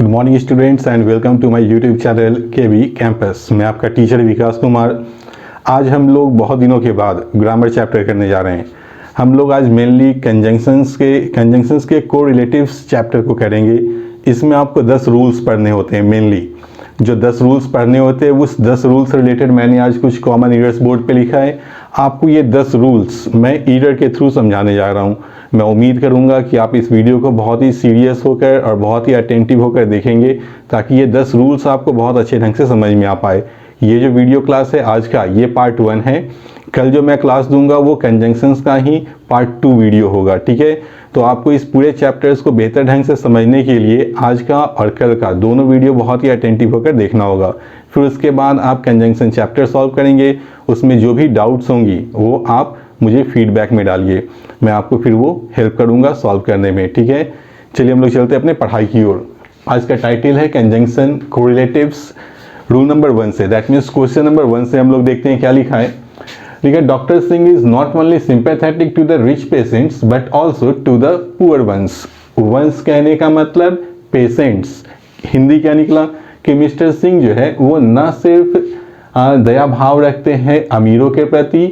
Good morning students and welcome to my YouTube channel KV campus. मैं आपका teacher विकास कुमार। आज हम लोग बहुत दिनों के बाद ग्रामर चैप्टर करने जा रहे हैं। हम लोग आज मेनली कंजंक्शंस के कोरिलेटिव्स चैप्टर को करेंगे। इसमें आपको 10 रूल्स पढ़ने होते हैं। मेनली जो 10 रूल्स पढ़ने होते हैं उस 10 रूल्स रिलेटेड मैंने आज कुछ कॉमन एरर्स बोर्ड पे लिखा है। आपको ये 10 रूल्स मैं एरर के थ्रू समझाने जा रहा हूँ। मैं उम्मीद करूँगा कि आप इस वीडियो को बहुत ही सीरियस होकर और बहुत ही अटेंटिव होकर देखेंगे ताकि ये 10 रूल्स आपको बहुत अच्छे ढंग से समझ में आ पाए। ये जो वीडियो क्लास है आज का, ये पार्ट 1 है। कल जो मैं क्लास दूंगा वो कंजंक्शंस का ही पार्ट 2 वीडियो होगा, ठीक है। तो आपको इस पूरे चैप्टर्स को बेहतर ढंग से समझने के लिए आज का और कल का दोनों वीडियो बहुत ही अटेंटिव होकर देखना होगा। फिर उसके बाद आप कंजंक्शन चैप्टर सॉल्व करेंगे। उसमें जो भी डाउट्स होंगी वो आप मुझे फीडबैक में डालिए, मैं आपको फिर वो हेल्प करूँगा सॉल्व करने में, ठीक है। चलिए हम लोग चलते हैं अपने पढ़ाई की ओर। आज का टाइटल है कंजंक्शन कोरिलेटिव्स रूल नंबर 1 से, दैट मीन्स क्वेश्चन नंबर 1 से हम लोग देखते हैं क्या लिखा है। ठीक है, doctor Singh is not only sympathetic to the rich patients but also to the poor ones. Ones कहने का मतलब पेशेंट्स। हिंदी क्या निकला कि मिस्टर सिंह जो है वो न सिर्फ दया भाव रखते हैं अमीरों के प्रति,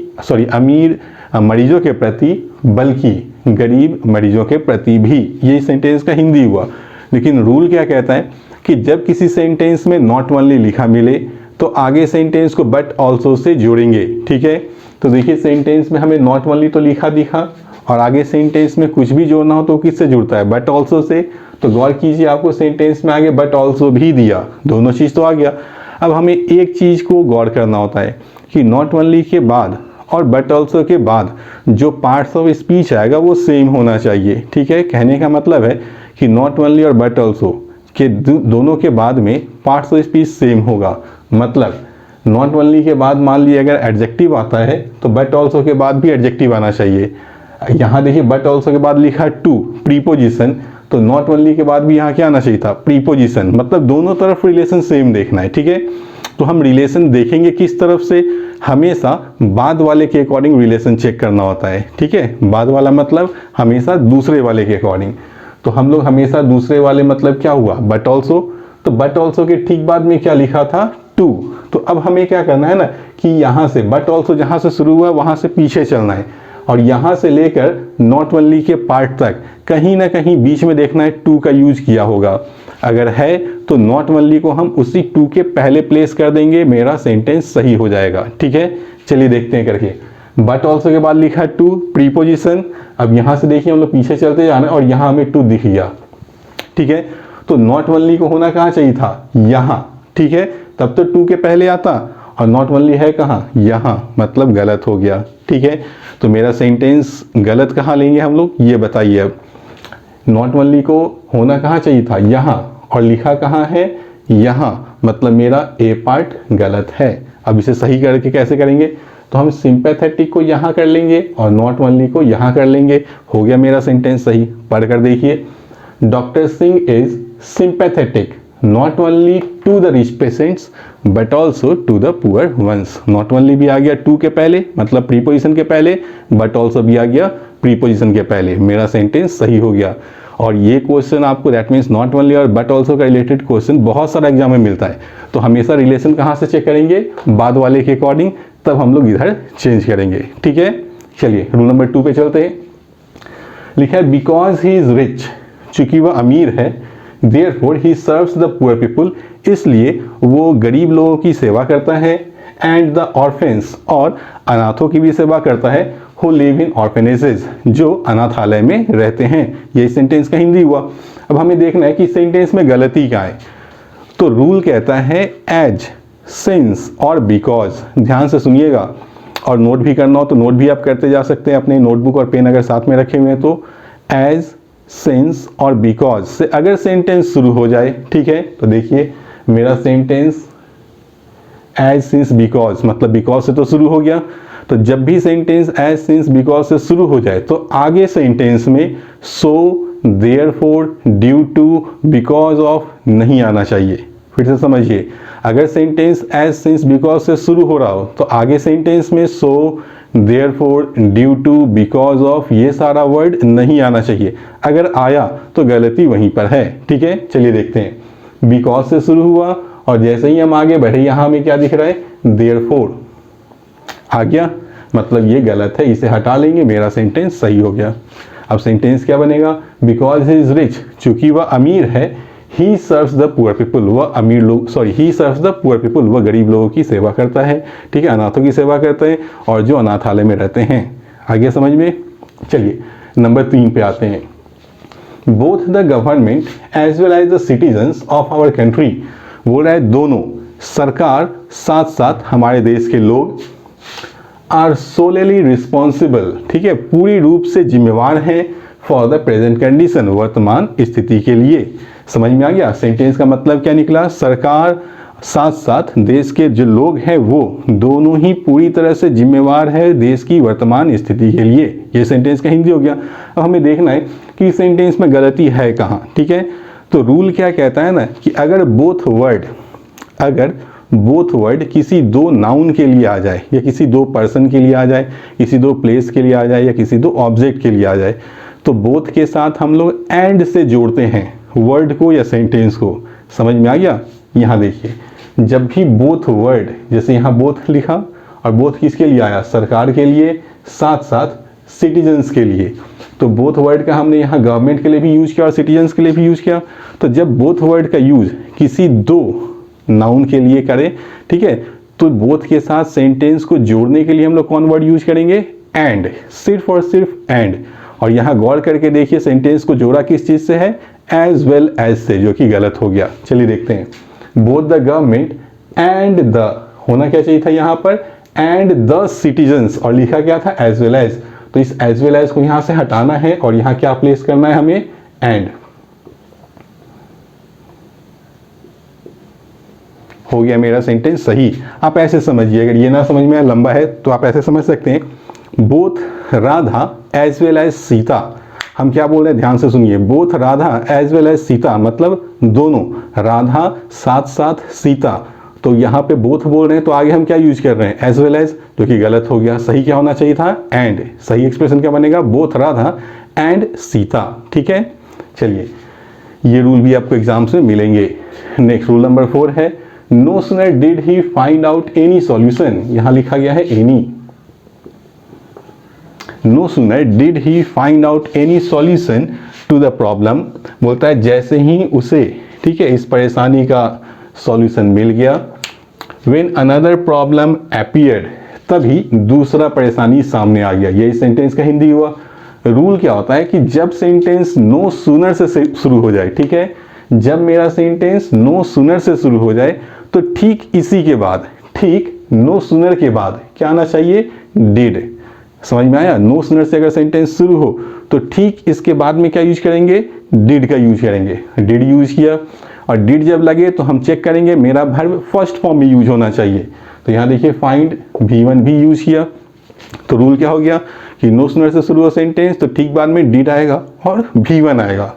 अमीर मरीजों के प्रति, बल्कि गरीब मरीजों के प्रति भी। ये सेंटेंस का हिंदी हुआ। लेकिन रूल क्या कहता है कि जब किसी सेंटेंस में नॉट ओनली लिखा मिले तो आगे सेंटेंस को बट ऑल्सो से जोड़ेंगे, ठीक है। तो देखिए सेंटेंस में हमें नॉट ओनली तो लिखा दिखा और आगे सेंटेंस में कुछ भी जोड़ना हो तो किससे जुड़ता है, बट ऑल्सो से। तो गौर कीजिए आपको सेंटेंस में आगे बट ऑल्सो भी दिया, दोनों चीज़ तो आ गया। अब हमें एक चीज़ को गौर करना होता है कि नॉट ओनली के बाद और बट ऑल्सो के बाद जो पार्ट्स ऑफ स्पीच आएगा वो सेम होना चाहिए, ठीक है। कहने का मतलब है कि नॉट ओनली और बट ऑल्सो के दोनों के बाद में पार्ट्स ऑफ स्पीच सेम होगा। मतलब नॉट ओनली के बाद मान लीजिए अगर एडजेक्टिव आता है तो बट ऑल्सो के बाद भी एडजेक्टिव आना चाहिए। यहाँ देखिए बट ऑल्सो के बाद लिखा टू प्रीपोजिशन, तो नॉट ओनली के बाद भी यहाँ क्या आना चाहिए था, प्रीपोजिशन। मतलब दोनों तरफ रिलेशन सेम देखना है, ठीक है। तो हम रिलेशन देखेंगे किस तरफ से, हमेशा बाद वाले के अकॉर्डिंग रिलेशन चेक करना होता है, ठीक है। बाद वाला मतलब हमेशा दूसरे वाले के अकॉर्डिंग। तो हम लोग हमेशा दूसरे वाले मतलब क्या हुआ, बट ऑल्सो। तो बट ऑल्सो के ठीक बाद में क्या लिखा था, टू। तो अब हमें क्या करना है ना कि यहाँ से बट ऑल्सो जहाँ से शुरू हुआ वहाँ से पीछे चलना है और यहाँ से लेकर नॉट ओनली के पार्ट तक कहीं ना कहीं बीच में देखना है टू का यूज किया होगा। अगर है तो नॉट ओनली को हम उसी टू के पहले प्लेस कर देंगे, मेरा सेंटेंस सही हो जाएगा, ठीक है। चलिए देखते हैं करके। बट ऑल्सो के बाद लिखा टू प्रीपोजिशन। अब यहाँ से देखिए हम लोग पीछे चलते जाना और यहाँ हमें टू दिख गया, ठीक है। तो नॉट ओनली को होना कहाँ चाहिए था, यहाँ, ठीक है। तब तो टू के पहले आता और नॉट ओनली है कहाँ, यहाँ, मतलब गलत हो गया, ठीक है। तो मेरा सेंटेंस गलत कहाँ लेंगे हम लोग, ये बताइए। अब नॉट ओनली को होना कहाँ चाहिए था, यहाँ, और लिखा कहाँ है, यहाँ, मतलब मेरा ए पार्ट गलत है। अब इसे सही करके कैसे करेंगे, तो हम सिंपैथेटिक को यहाँ कर लेंगे और नॉट ओनली को यहाँ कर लेंगे। हो गया मेरा सेंटेंस सही। पढ़ कर देखिए, doctor Singh is sympathetic not only to the rich patients but also to the poor ones. Not only भी आ गया टू के पहले, मतलब प्रीपोजिशन के पहले, बट ऑल्सो भी आ गया प्रीपोजिशन के पहले। मेरा सेंटेंस सही हो गया। और ये क्वेश्चन आपको दैट मीन्स नॉट ओनली और बट ऑल्सो का रिलेटेड क्वेश्चन बहुत सारा एग्जाम में मिलता है। तो हमेशा रिलेशन कहाँ से चेक करेंगे, बाद वाले के अकॉर्डिंग, तब हम लोग इधर चेंज करेंगे, ठीक है। चलिए रूल नंबर 2 पे चलते हैं। लिखा है बिकॉज ही इज रिच, चूंकि वह अमीर है, therefore he serves the poor people, इसलिए वो गरीब लोगों की सेवा करता है, एंड द ऑर्फेन्स, और अनाथों की भी सेवा करता है, हु लिव इन ऑर्फेनेजेस, जो अनाथालय में रहते हैं। यही सेंटेंस का हिंदी हुआ। अब हमें देखना है कि सेंटेंस में गलती क्या है। तो रूल कहता है एज, सिंस और बिकॉज। ध्यान से सुनिएगा और नोट भी करना हो तो नोट भी आप करते जा सकते हैं अपने नोटबुक और पेन अगर साथ में रखे हुए हैं तो। एज, सिंस और बिकॉज से अगर सेंटेंस शुरू हो जाए, ठीक है। तो देखिए मेरा सेंटेंस एज, सिंस, बिकॉज, मतलब बिकॉज से तो शुरू हो गया। तो जब भी सेंटेंस एज, सिंस, बिकॉज से शुरू हो जाए तो आगे सेंटेंस में so, therefore, due to, because of नहीं आना चाहिए। फिर से समझिए, अगर सेंटेंस एज, सिंस, बिकॉज से शुरू हो रहा हो तो आगे सेंटेंस में so, therefore, due to, because of ये सारा वर्ड नहीं आना चाहिए। अगर आया तो गलती वहीं पर है, ठीक है। चलिए देखते हैं। बिकॉज से शुरू हुआ और जैसे ही हम आगे बढ़े यहाँ हमें क्या दिख रहा है, देयरफॉर आ गया, मतलब ये गलत है, इसे हटा लेंगे, मेरा सेंटेंस सही हो गया। अब सेंटेंस क्या बनेगा, बिकॉज ही इज रिच, चूंकि वह अमीर है, he serves the poor people, वह अमीर लोग he serves the poor people, वह गरीब लोगों की सेवा करता है, ठीक है, अनाथों की सेवा करते हैं और जो अनाथालय में रहते हैं। आगे समझ में। चलिए नंबर 3 पे आते हैं। Both the government as well as the citizens of our country, बोल रहा है दोनों, सरकार साथ साथ हमारे देश के लोग, आर सोलेली रिस्पॉन्सिबल, ठीक है, पूरी रूप से जिम्मेवार हैं, फॉर द प्रेजेंट कंडीशन, वर्तमान स्थिति के लिए। समझ में आ गया। सेंटेंस का मतलब क्या निकला, सरकार साथ साथ देश के जो लोग हैं वो दोनों ही पूरी तरह से जिम्मेवार है देश की वर्तमान स्थिति के लिए। ये सेंटेंस का हिंदी हो गया। अब हमें देखना है कि सेंटेंस में गलती है कहाँ, ठीक है। तो रूल क्या कहता है ना कि अगर बोथ वर्ड किसी दो नाउन के लिए आ जाए, या किसी दो पर्सन के लिए आ जाए, किसी दो प्लेस के लिए आ जाए, या किसी दो ऑब्जेक्ट के लिए आ जाए, तो बोथ के साथ हम लोग एंड से जोड़ते हैं वर्ड को या सेंटेंस को। समझ में आ गया। यहाँ देखिए, जब भी बोथ वर्ड, जैसे यहाँ बोथ लिखा और बोथ किसके लिए आया, सरकार के लिए, साथ साथ सिटीजन्स के लिए, तो बोथ वर्ड का हमने यहाँ गवर्नमेंट के लिए भी यूज किया और सिटीजन्स के लिए भी यूज किया। तो जब बोथ वर्ड का यूज किसी दो नाउन के लिए करें, ठीक है, तो बोथ के साथ सेंटेंस को जोड़ने के लिए हम लोग कौन वर्ड यूज करेंगे, एंड, सिर्फ और सिर्फ एंड। और यहाँ गौर करके देखिए सेंटेंस को जोड़ा किस चीज से है, एज वेल एज से, जो कि गलत हो गया। चलिए देखते हैं। Both the government and the, होना क्या चाहिए था यहाँ पर, एंड द सिटीजन्स, और लिखा क्या था, एज वेल एज। तो इस एज वेल एज को यहाँ से हटाना है और यहाँ क्या प्लेस करना है हमें, एंड। हो गया मेरा सेंटेंस सही। आप ऐसे समझिए, अगर ये ना समझ में लंबा है तो आप ऐसे समझ सकते हैं, both Radha as well as Sita. हम क्या बोल रहे हैं, ध्यान से सुनिए, both Radha as well as Sita, मतलब दोनों, राधा साथ साथ सीता। तो यहाँ पे बोथ बोल रहे हैं तो आगे हम क्या यूज कर रहे हैं, एज वेल एज, जो कि गलत हो गया। सही क्या होना चाहिए था, एंड। सही एक्सप्रेशन क्या बनेगा, बोथ राधा एंड सीता, ठीक है। चलिए ये रूल भी आपको एग्जाम्स में मिलेंगे। नेक्स्ट रूल नंबर 4 है, no sooner did he find out any solution. यहां लिखा गया है any. No sooner did he find out any solution to the problem, बोलता है जैसे ही उसे, ठीक है, इस परेशानी का सॉल्यूशन मिल गया, व्हेन अनदर प्रॉब्लम अपीयर्ड, तभी दूसरा परेशानी सामने आ गया। यही सेंटेंस का हिंदी हुआ। रूल क्या होता है कि जब सेंटेंस नो सूनर से शुरू हो जाए, ठीक है, जब मेरा सेंटेंस नो सूनर से शुरू हो जाए तो ठीक इसी के बाद, ठीक नो सूनर के बाद क्या आना चाहिए, डिड। समझ में आया। नो सूनर से अगर सेंटेंस शुरू हो तो ठीक इसके बाद में क्या यूज करेंगे, डिड का यूज करेंगे। डिड यूज किया और डिड जब लगे तो हम चेक करेंगे मेरा वर्ब फर्स्ट फॉर्म में यूज होना चाहिए। तो यहाँ देखिए फाइंड V1 भी यूज किया। तो रूल क्या हो गया कि नो सूनर से शुरू हो सेंटेंस तो ठीक बाद में डिड आएगा और V1 आएगा।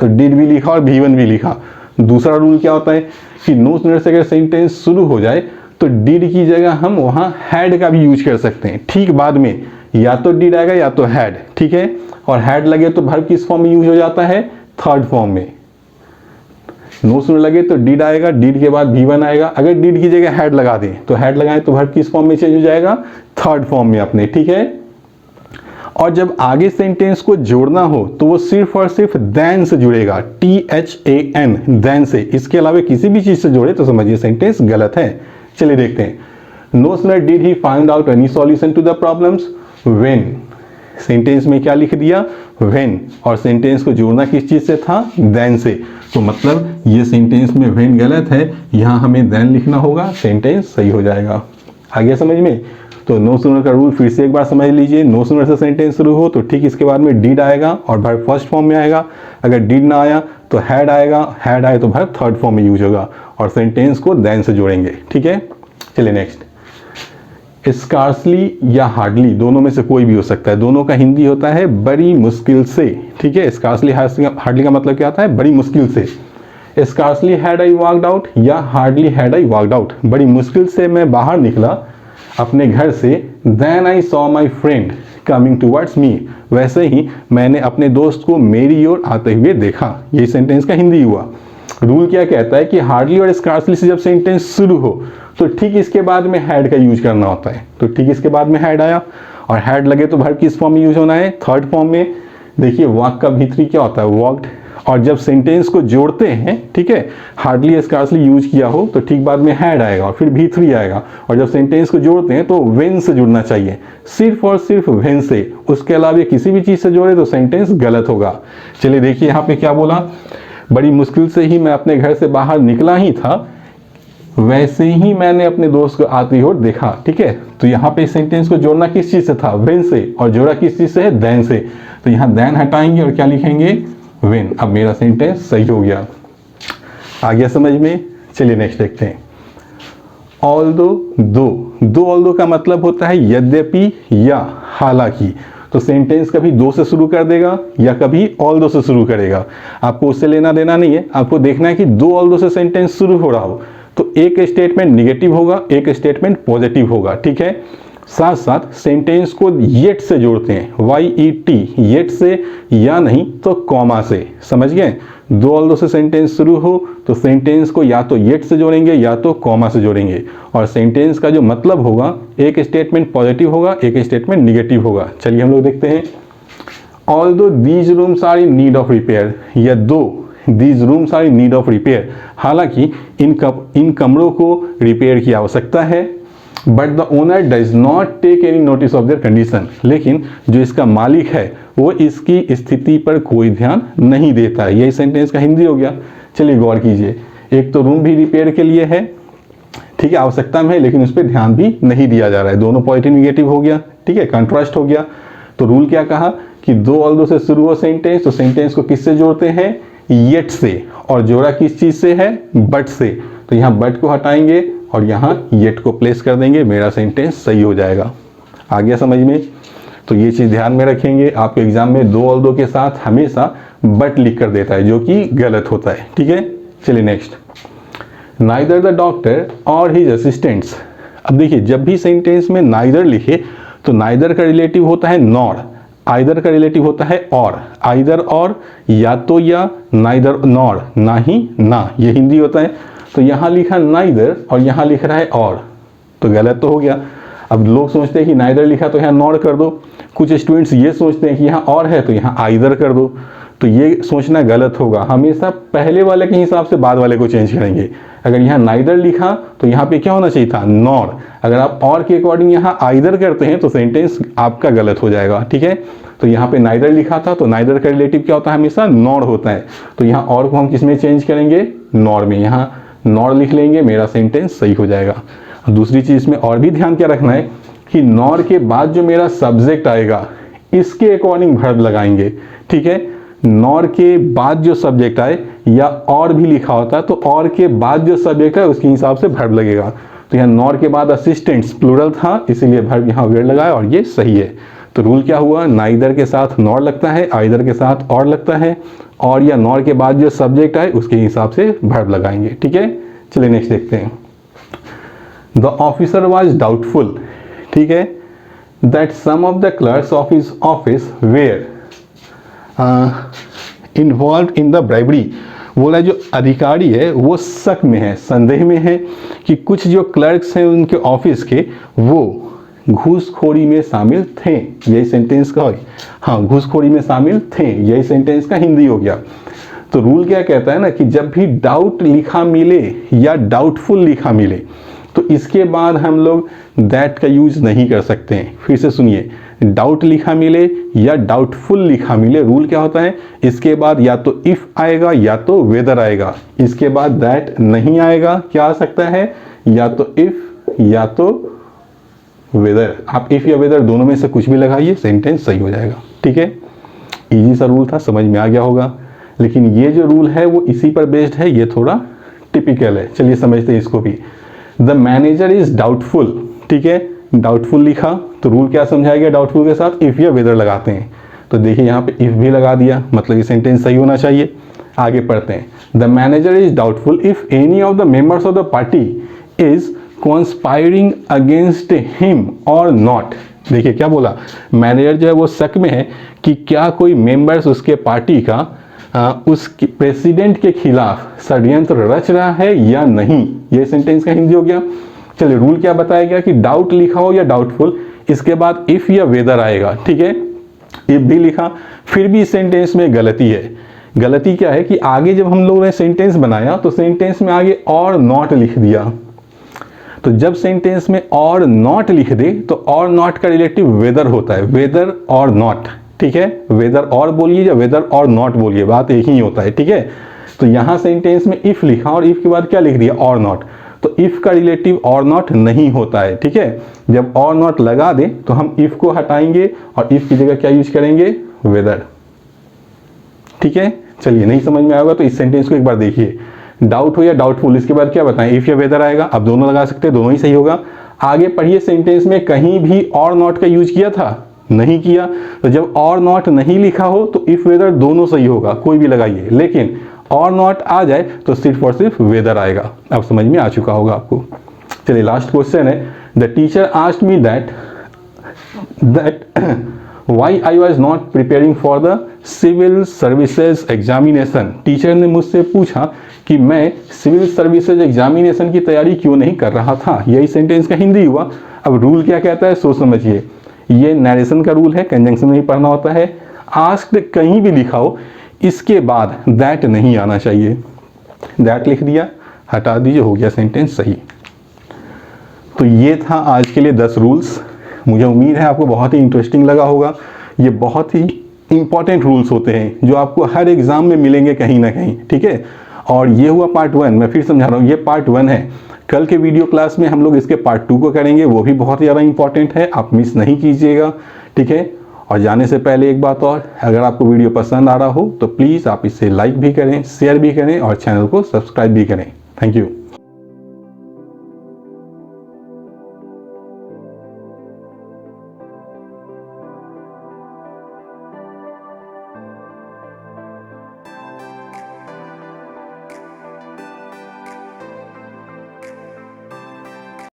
तो डिड भी लिखा और V1 भी लिखा। दूसरा रूल क्या होता है कि नो सूनर से अगर सेंटेंस शुरू हो जाए तो डिड की जगह हम वहां हैड का भी यूज कर सकते हैं। ठीक बाद में या तो डिड आएगा या तो हैड, ठीक है। और हैड लगे तो वर्ब किस फॉर्म में यूज हो जाता है, थर्ड फॉर्म में। नो सूनर लगे तो डिड आएगा, डिड के बाद V1 आएगा। अगर डिड की जगह हैड लगा दें तो हैड लगाएं तो वर्ब किस फॉर्म में चेंज हो जाएगा, थर्ड फॉर्म में अपने, ठीक है। और जब आगे सेंटेंस को जोड़ना हो तो वो सिर्फ और सिर्फ देन से जुड़ेगा, THAN, देन से। इसके अलावा किसी भी चीज से जोड़े तो समझिए सेंटेंस गलत है। चलिए देखते हैं। No sooner did he find out any solution to the problems when, sentence में क्या लिख दिया, व्हेन, और सेंटेंस को जोड़ना किस चीज से था, देन से। तो मतलब ये सेंटेंस में व्हेन गलत है, यहाँ हमें देन लिखना होगा, सेंटेंस सही हो जाएगा। आगे समझ में। तो नो सूनर का रूल फिर से एक बार समझ लीजिए। नो सूनर से सेंटेंस शुरू हो तो ठीक इसके बाद में डिड आएगा और वर्ब फर्स्ट फॉर्म में आएगा। अगर डिड ना आया तो हैड आएगा, हैड आए तो वर्ब थर्ड फॉर्म में यूज होगा और सेंटेंस को देन से जोड़ेंगे, ठीक है। चलिए नेक्स्ट। स्कार्सली या हार्डली, दोनों में से कोई भी हो सकता है। दोनों का हिंदी होता है बड़ी मुश्किल से, ठीक है। स्कार्सली हार्डली का मतलब क्या होता है, बड़ी मुश्किल से। Scarcely had I walked out या hardly had I walked out, बड़ी मुश्किल से मैं बाहर निकला अपने घर से। Then I saw my friend coming towards me, वैसे ही मैंने अपने दोस्त को मेरी ओर आते हुए देखा। यही सेंटेंस का हिंदी हुआ। रूल क्या कहता है कि हार्डली और स्कार्सली से जब सेंटेंस शुरू हो तो ठीक इसके बाद में हैड का यूज करना होता है। तो ठीक इसके बाद में हैड आया और हैड लगे तो वर्ब किस फॉर्म में यूज होना है, थर्ड फॉर्म में। देखिए वॉक का भीतरी क्या होता है, वॉक्ड, और जब सेंटेंस को जोड़ते हैं, ठीक है, हार्डली स्कार्सली यूज किया हो तो ठीक बाद में हैड आएगा और फिर भीतरी आएगा, और जब सेंटेंस को जोड़ते हैं तो व्हेन से जुड़ना चाहिए, सिर्फ और सिर्फ व्हेन से, उसके अलावा किसी भी चीज से जोड़े तो सेंटेंस गलत होगा। चलिए देखिए यहाँ पे क्या बोला, बड़ी मुश्किल से ही मैं अपने घर से बाहर निकला ही था, वैसे ही मैंने अपने दोस्त को आती हुई देखा। ठीक है, तो यहाँ पे सेंटेंस को जोड़ना किस चीज से था, व्हेन से, और जोड़ा किस चीज से है, देन से। तो यहाँ देन हटाएंगे और क्या लिखेंगे, व्हेन। अब मेरा सेंटेंस सही हो गया। आ गया समझ में। चलिए नेक्स्ट देखते हैं। ऑल्दो, दो ऑल्दो का मतलब होता है यद्यपि या हालांकि। तो सेंटेंस कभी दो से शुरू कर देगा या कभी ऑल्दो से शुरू करेगा, आपको उससे लेना देना नहीं है। आपको देखना है कि दो ऑल्दो से सेंटेंस शुरू हो रहा हो तो एक स्टेटमेंट निगेटिव होगा, एक स्टेटमेंट पॉजिटिव होगा। ठीक है, साथ साथ सेंटेंस को येट से जोड़ते हैं, YET, येट से, या नहीं तो कॉमा से। समझ गए, दो ऑल्दो से सेंटेंस शुरू हो तो सेंटेंस को या तो येट से जोड़ेंगे या तो कॉमा से जोड़ेंगे, और सेंटेंस का जो मतलब होगा, एक स्टेटमेंट पॉजिटिव होगा, एक स्टेटमेंट निगेटिव होगा। चलिए हम लोग देखते हैं। Although these rooms are in need of repair, या दो these rooms are in need of repair, हालांकि इन कमरों को रिपेयर की आवश्यकता है, but the owner does not take any notice of their condition, लेकिन जो इसका मालिक है वो इसकी स्थिति पर कोई ध्यान नहीं देता है। यही सेंटेंस का हिंदी हो गया। चलिए गौर कीजिए, एक तो रूम भी रिपेयर के लिए है, ठीक है, आवश्यकता में है, लेकिन उस पर ध्यान भी नहीं दिया जा रहा है। दोनों पॉजिटिव निगेटिव हो गया, ठीक है, कंट्रास्ट हो गया। तो रूल क्या कहा कि दो ऑल्दो से शुरू हो सेंटेंस तो सेंटेंस को किससे जोड़ते हैं, येट से, और जोड़ा किस चीज से है, बट से। तो यहाँ बट को हटाएंगे और यहाँ येट को प्लेस कर देंगे, मेरा सेंटेंस सही हो जाएगा। आ गया समझ में। तो ये चीज ध्यान में रखेंगे, आपके एग्जाम में दो ऑल्दो के साथ हमेशा बट लिख कर देता है, जो कि गलत होता है। ठीक है, चलिए नेक्स्ट। नाइदर द डॉक्टर और हिज असिस्टेंट्स। अब देखिए, जब भी सेंटेंस में नाइदर लिखे तो नाइदर का रिलेटिव होता है नॉर, आइदर का रिलेटिव होता है और, आइदर और, या तो या, नाइदर नॉर, ना ही ना, ये हिंदी होता है। तो यहाँ लिखा नाइदर और यहाँ लिख रहा है और, तो गलत तो हो गया। अब लोग सोचते हैं कि नाइदर लिखा तो यहाँ नॉर कर दो, कुछ स्टूडेंट्स ये सोचते हैं कि यहाँ और है तो यहाँ आइदर कर दो, तो ये सोचना गलत होगा। हमेशा पहले वाले के हिसाब से बाद वाले को चेंज करेंगे। अगर यहाँ नाइदर लिखा तो यहाँ पे क्या होना चाहिए था, नॉर। अगर आप और के अकॉर्डिंग यहाँ आइदर करते हैं तो सेंटेंस आपका गलत हो जाएगा। ठीक है, तो यहाँ पे नाइदर लिखा था तो नाइदर का रिलेटिव क्या होता है, हमेशा नॉर होता है। तो यहाँ और को हम किस में चेंज करेंगे, नॉर में। यहाँ नॉर लिख लेंगे, मेरा सेंटेंस सही हो जाएगा। दूसरी चीज में और भी ध्यान क्या रखना है कि नॉर के बाद जो मेरा सब्जेक्ट आएगा इसके अकॉर्डिंग वर्ब लगाएंगे। ठीक है, नॉर के बाद जो सब्जेक्ट आए, या और भी लिखा होता है तो और के बाद जो सब्जेक्ट है उसके हिसाब से वर्ब लगेगा। तो यहाँ नॉर के बाद असिस्टेंट्स प्लूरल था, इसीलिए वर्ब यहाँ वेयर लगाया और ये सही है। तो रूल क्या हुआ, नाइदर के साथ नॉर लगता है, आइदर के साथ और लगता है, और या नॉर के बाद जो सब्जेक्ट आए उसके हिसाब से वर्ब लगाएंगे। ठीक है, चलिए नेक्स्ट देखते हैं। द ऑफिसर वॉज डाउटफुल, ठीक है, that some of the clerks of his office were involved in the bribery. बोला जो अधिकारी है वो शक में है, संदेह में है कि कुछ जो क्लर्क्स हैं उनके ऑफिस के वो घूसखोरी में शामिल थे। यही सेंटेंस का, हाँ, घूसखोरी में शामिल थे, यही सेंटेंस का हिंदी हो गया। तो रूल क्या कहता है ना कि जब भी डाउट लिखा मिले या डाउटफुल लिखा मिले तो इसके बाद हम लोग दैट का यूज नहीं कर सकते हैं। फिर से सुनिए, डाउट लिखा मिले या डाउटफुल लिखा मिले, रूल क्या होता है, इसके बाद या तो इफ आएगा या तो वेदर आएगा, इसके बाद दैट नहीं आएगा। क्या आ सकता है, या तो इफ या तो वेदर। आप इफ या वेदर दोनों में से कुछ भी लगाइए, सेंटेंस सही हो जाएगा। ठीक है, इजी सा रूल था, समझ में आ गया होगा। लेकिन ये जो रूल है वो इसी पर बेस्ड है, ये थोड़ा टिपिकल है। चलिए समझते हैं इसको भी। द मैनेजर इज डाउटफुल, ठीक है, डाउटफुल लिखा तो रूल क्या समझाया गया, डाउटफुल के साथ इफ या वेदर लगाते हैं। तो देखिए यहाँ पे इफ भी लगा दिया, मतलब ये सेंटेंस सही होना चाहिए। आगे पढ़ते हैं। The manager is doubtful if any of the members of the party is conspiring against him और नॉट। देखिए क्या बोला, मैनेजर जो है वो शक में है कि क्या कोई मेंबर्स उसके पार्टी का उस प्रेसिडेंट के खिलाफ षड्यंत्र रच रहा है या नहीं, ये सेंटेंस का हिंदी हो गया। चलिए रूल क्या बताया गया कि डाउट लिखा हो या डाउटफुल, इसके बाद इफ या वेदर आएगा, ठीक है। इफ भी लिखा फिर भी इस सेंटेंस में गलती है। गलती क्या है कि आगे जब हम लोगों ने सेंटेंस बनाया तो सेंटेंस में आगे और नॉट लिख दिया। तो जब सेंटेंस में और नॉट लिख दे तो और नॉट का रिलेटिव वेदर होता है, वेदर और नॉट, ठीक है। वेदर और बोलिए या वेदर और नॉट बोलिए, बात एक ही होता है, ठीक है। तो यहां सेंटेंस में इफ लिखा और इफ के बाद क्या लिख दिया, और नॉट। तो इफ का रिलेटिव और नॉट नहीं होता है, ठीक है। जब और नॉट लगा दे तो हम इफ को हटाएंगे और इफ की जगह क्या यूज करेंगे, वेदर, ठीक है। चलिए नहीं समझ में आएगा तो इस सेंटेंस को एक बार देखिए, डाउट हो या डाउटफुल, इसके बाद क्या बताएं, इफ या वेदर आएगा। अब दोनों लगा सकते हैं, दोनों ही सही होगा। आगे पढ़िए, सेंटेंस में कहीं भी और नॉट का यूज किया था, नहीं किया। तो जब और नॉट नहीं लिखा हो तो इफ वेदर दोनों सही होगा, कोई भी लगाइए। लेकिन और नॉट आ जाए तो सिर्फ और सिर्फ वेदर आएगा। अब समझ में आ चुका होगा आपको। चलिए लास्ट क्वेश्चन है, the teacher asked me that why I was not preparing for the civil services examination. Teacher ने मुझसे पूछा कि मैं सिविल सर्विसेज एग्जामिनेशन की तैयारी क्यों नहीं कर रहा था। यही सेंटेंस का हिंदी हुआ। अब रूल क्या कहता है सोच समझिए, ये नरेशन का रूल है, कंजंक्शन नहीं पढ़ना होता है। आस्क्ड कहीं भी लिखा हो, इसके बाद दैट नहीं आना चाहिए। दैट लिख दिया, हटा दीजिए, हो गया सेंटेंस सही। तो ये था आज के लिए 10 रूल्स। मुझे उम्मीद है आपको बहुत ही इंटरेस्टिंग लगा होगा। ये बहुत ही इंपॉर्टेंट रूल्स होते हैं जो आपको हर एग्जाम में मिलेंगे कहीं ना कहीं, ठीक है। और ये हुआ पार्ट 1, मैं फिर समझा रहा हूँ, ये पार्ट 1 है। कल के वीडियो क्लास में हम लोग इसके पार्ट 2 को करेंगे, वो भी बहुत ज़्यादा इंपॉर्टेंट है, आप मिस नहीं कीजिएगा, ठीक है। और जाने से पहले एक बात और, अगर आपको वीडियो पसंद आ रहा हो तो प्लीज़ आप इसे लाइक भी करें, शेयर भी करें और चैनल को सब्सक्राइब भी करें। Thank you.